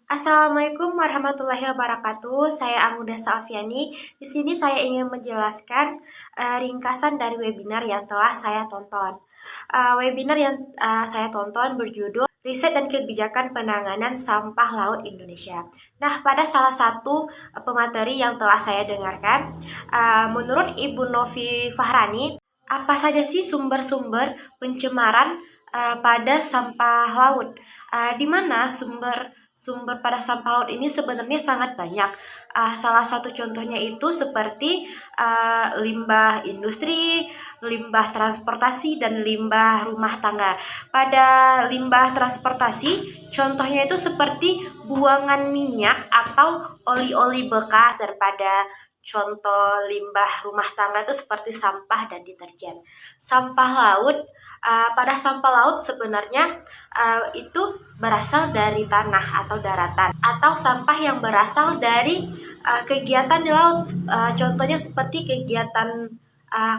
Assalamualaikum warahmatullahi wabarakatuh. Saya Amuda Salviani. Di sini saya ingin menjelaskan ringkasan dari webinar yang telah saya tonton. Webinar yang saya tonton berjudul Riset dan Kebijakan Penanganan Sampah Laut Indonesia. Nah, pada salah satu pemateri yang telah saya dengarkan, menurut Ibu Novi Fahrani, apa saja sih sumber-sumber pencemaran pada sampah laut? Di mana sumber pada sampah laut ini sebenarnya sangat banyak. Salah satu contohnya itu seperti limbah industri, limbah transportasi, dan limbah rumah tangga. Pada limbah transportasi, contohnya itu seperti buangan minyak atau oli-oli bekas, daripada contoh limbah rumah tangga itu seperti sampah dan deterjen. Sampah laut, pada sampah laut sebenarnya itu berasal dari tanah atau daratan, atau sampah yang berasal dari kegiatan di laut, contohnya seperti kegiatan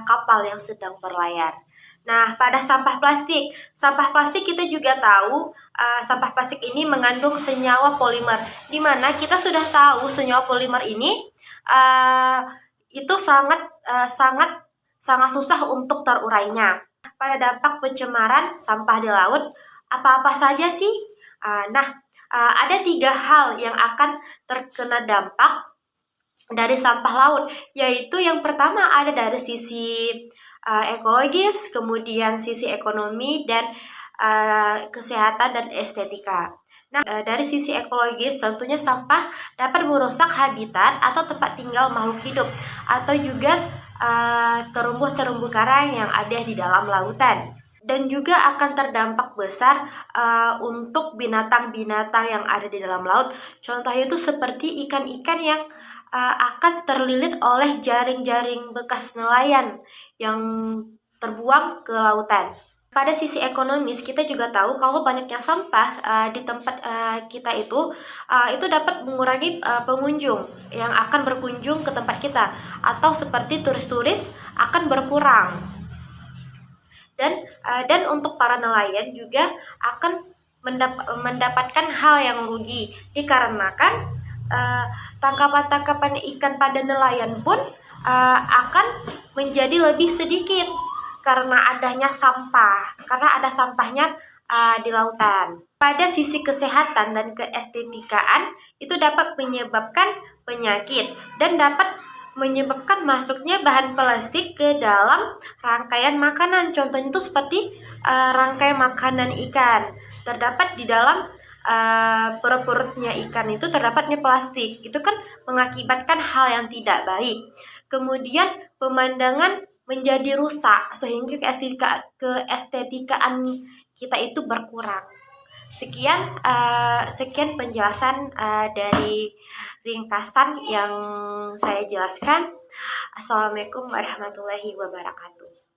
kapal yang sedang berlayar. Nah, pada sampah plastik kita juga tahu sampah plastik ini mengandung senyawa polimer, di mana kita sudah tahu senyawa polimer ini itu sangat susah untuk terurainya. Pada dampak pencemaran sampah di laut, apa-apa saja sih? Ada 3 hal yang akan terkena dampak dari sampah laut, yaitu yang pertama ada dari sisi ekologis, kemudian sisi ekonomi, dan kesehatan dan estetika. Nah, dari sisi ekologis tentunya sampah dapat merusak habitat atau tempat tinggal makhluk hidup, atau juga terumbu karang yang ada di dalam lautan. Dan juga akan terdampak besar untuk binatang-binatang yang ada di dalam laut. Contohnya itu seperti ikan-ikan yang akan terlilit oleh jaring-jaring bekas nelayan yang terbuang ke lautan. Pada sisi ekonomis, kita juga tahu kalau banyaknya sampah di tempat kita itu dapat mengurangi pengunjung yang akan berkunjung ke tempat kita, atau seperti turis-turis akan berkurang. Dan untuk para nelayan juga akan mendapatkan hal yang rugi, dikarenakan tangkapan ikan pada nelayan pun akan menjadi lebih sedikit karena adanya sampah, karena ada sampahnya di lautan. Pada sisi kesehatan dan keestetikaan, itu dapat menyebabkan penyakit dan dapat menyebabkan masuknya bahan plastik ke dalam rangkaian makanan. Contohnya itu seperti rangkaian makanan ikan, terdapat di dalam perut-perutnya ikan itu terdapatnya plastik. Itu kan mengakibatkan hal yang tidak baik. Kemudian pemandangan menjadi rusak sehingga keestetikaan kita itu berkurang. Sekian penjelasan dari ringkasan yang saya jelaskan. Assalamualaikum warahmatullahi wabarakatuh.